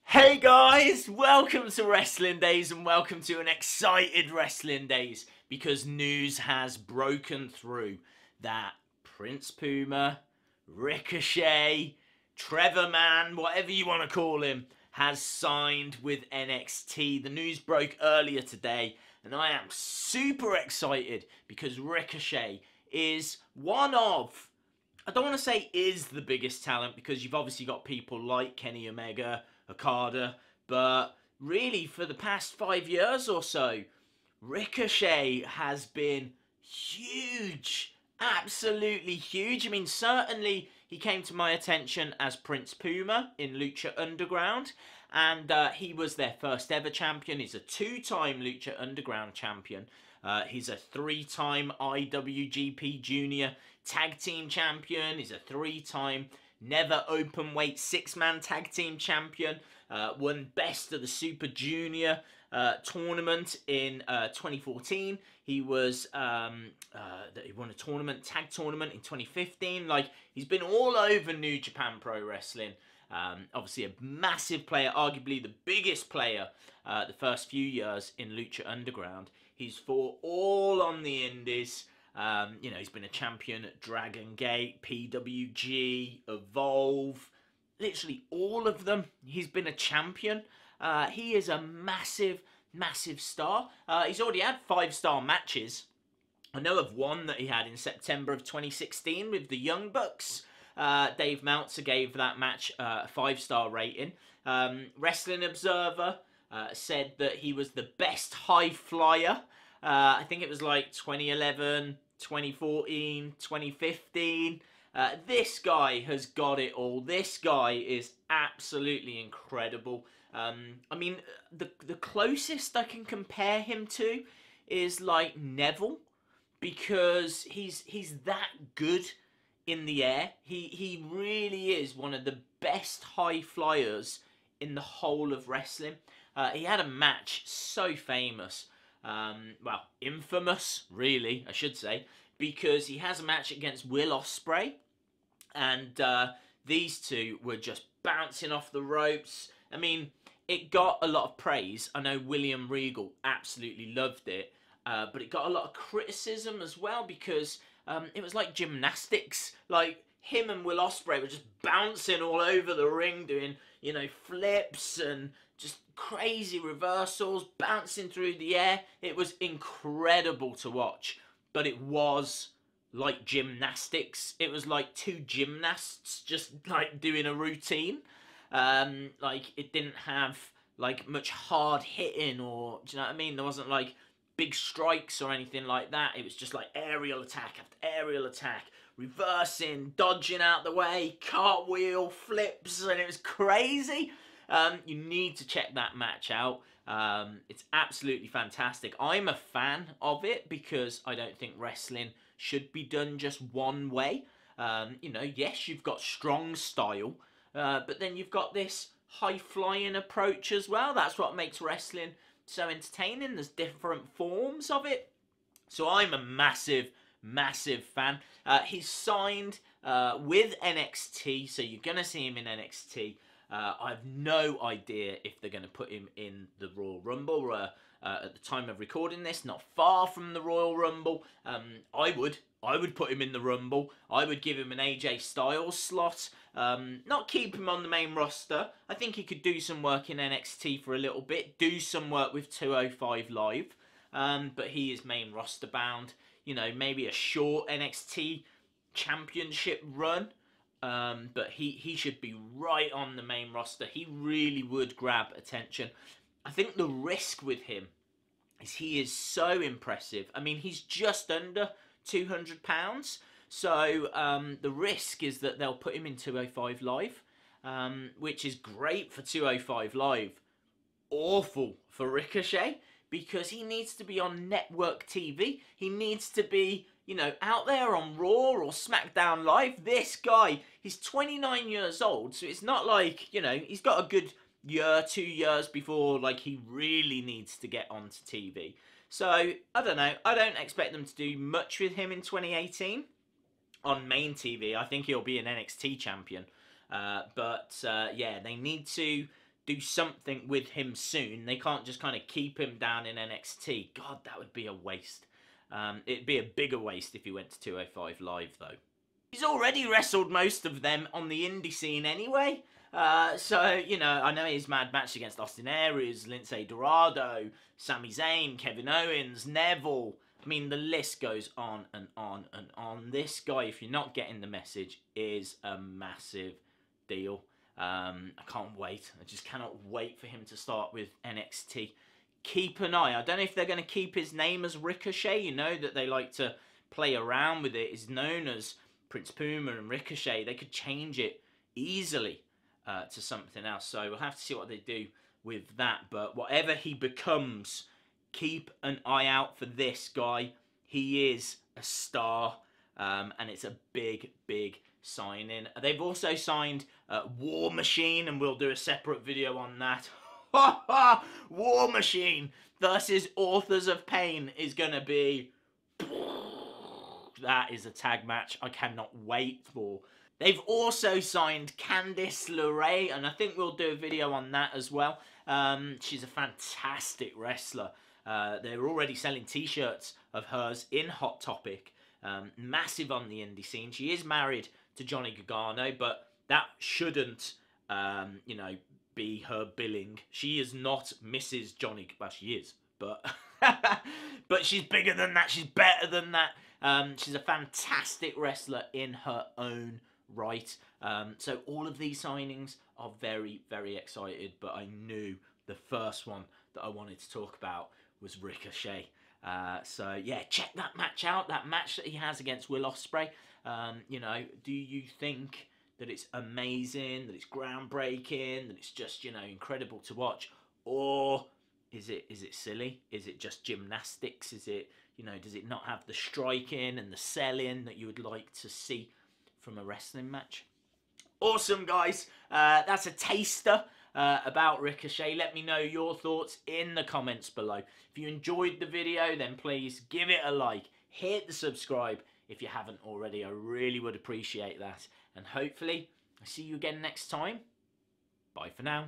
Hey guys, welcome to Wrestling Days and welcome to an excited Wrestling Days because news has broken through that Prince Puma, Ricochet, Trevor Man, whatever you want to call him, has signed with NXT. The news broke earlier today and I am super excited because Ricochet is one of, I don't want to say is the biggest talent because you've obviously got people like Kenny Omega, Okada, but really for the past 5 years or so, Ricochet has been huge, absolutely huge. I mean, certainly he came to my attention as Prince Puma in Lucha Underground, and he was their first ever champion. He's a two-time Lucha Underground champion. He's a three-time IWGP Junior Tag Team Champion. He's a three-time Never Openweight six-man tag team champion. Won Best of the Super Junior tournament in 2014. He was he won a tag tournament in 2015. Like, he's been all over New Japan Pro Wrestling. Obviously a massive player, arguably the biggest player the first few years in Lucha Underground. He's fought all on the indies. You know, he's been a champion at Dragon Gate, PWG, Evolve, literally all of them. He's been a champion. He is a massive, massive star. He's already had 5-star matches. I know of one that he had in September of 2016 with the Young Bucks. Dave Meltzer gave that match a 5-star rating. Wrestling Observer said that he was the best high flyer. I think it was like 2011, 2014, 2015. This guy has got it all. This guy is absolutely incredible. I mean, the closest I can compare him to is like Neville, because he's that good in the air. He really is one of the best high flyers in the whole of wrestling. He had a match so famous. Well, infamous, really, I should say, because he has a match against Will Ospreay, and these two were just bouncing off the ropes. I mean, it got a lot of praise. I know William Regal absolutely loved it, but it got a lot of criticism as well because it was like gymnastics. Like, him and Will Ospreay were just bouncing all over the ring, doing, you know, flips and just crazy reversals, bouncing through the air. It was incredible to watch, but it was like gymnastics. It was like two gymnasts just like doing a routine. Like, it didn't have like much hard hitting, or, do you know what I mean? There wasn't like big strikes or anything like that. It was just like aerial attack after aerial attack, reversing, dodging out the way, cartwheel, flips, and it was crazy. You need to check that match out. It's absolutely fantastic. I'm a fan of it because I don't think wrestling should be done just one way. You know, yes, you've got strong style, but then you've got this high-flying approach as well. That's what makes wrestling so entertaining. There's different forms of it. So I'm a massive, massive fan. He's signed with NXT, so you're going to see him in NXT. I have no idea if they're going to put him in the Royal Rumble. At the time of recording this, not far from the Royal Rumble. I would put him in the Rumble. I would give him an AJ Styles slot. Not keep him on the main roster. I think he could do some work in NXT for a little bit. Do some work with 205 Live. But he is main roster bound. You know, maybe a short NXT championship run. But he should be right on the main roster. He really would grab attention. I think the risk with him is he is so impressive. I mean, he's just under 200 pounds. So the risk is that they'll put him in 205 Live, which is great for 205 Live. Awful for Ricochet, because he needs to be on network TV. He needs to be, you know, out there on Raw or SmackDown Live. This guy, he's 29 years old, so it's not like, you know, he's got a good year, 2 years before, like, he really needs to get onto TV. So, I don't know. I don't expect them to do much with him in 2018 on main TV. I think he'll be an NXT champion. Yeah, they need to do something with him soon. They can't just kind of keep him down in NXT. God, that would be a waste. It'd be a bigger waste if he went to 205 Live, though. He's already wrestled most of them on the indie scene anyway. So, you know, I know his mad match against Austin Aries, Lince Dorado, Sami Zayn, Kevin Owens, Neville. I mean, the list goes on and on and on. This guy, if you're not getting the message, is a massive deal. I can't wait. I just cannot wait for him to start with NXT. Keep an eye. I don't know if they're going to keep his name as Ricochet. You know that they like to play around with it. It's known as Prince Puma and Ricochet. They could change it easily to something else. So we'll have to see what they do with that. But whatever he becomes, keep an eye out for this guy. He is a star, and it's a big, big signing. They've also signed War Machine, and we'll do a separate video on that. War Machine versus Authors of Pain is going to be... That is a tag match I cannot wait for. They've also signed Candice LeRae, and I think we'll do a video on that as well. She's a fantastic wrestler. They're already selling t-shirts of hers in Hot Topic. Massive on the indie scene. She is married to Johnny Gargano, but that shouldn't, you know, be her billing. She is not Mrs. Johnny. Well, she is, but but she's bigger than that. She's better than that. She's a fantastic wrestler in her own right. So all of these signings are very, very excited. But I knew the first one that I wanted to talk about was Ricochet. So yeah, check that match out. That match that he has against Will Ospreay. You know, do you think that it's amazing, that it's groundbreaking, that it's just, you know, incredible to watch? Or is it silly? Is it just gymnastics? Is it, you know, does it not have the striking and the selling that you would like to see from a wrestling match? Awesome, guys. That's a taster about Ricochet. Let me know your thoughts in the comments below. If you enjoyed the video, then please give it a like. Hit the subscribe if you haven't already. I really would appreciate that. And hopefully, I'll see you again next time. Bye for now.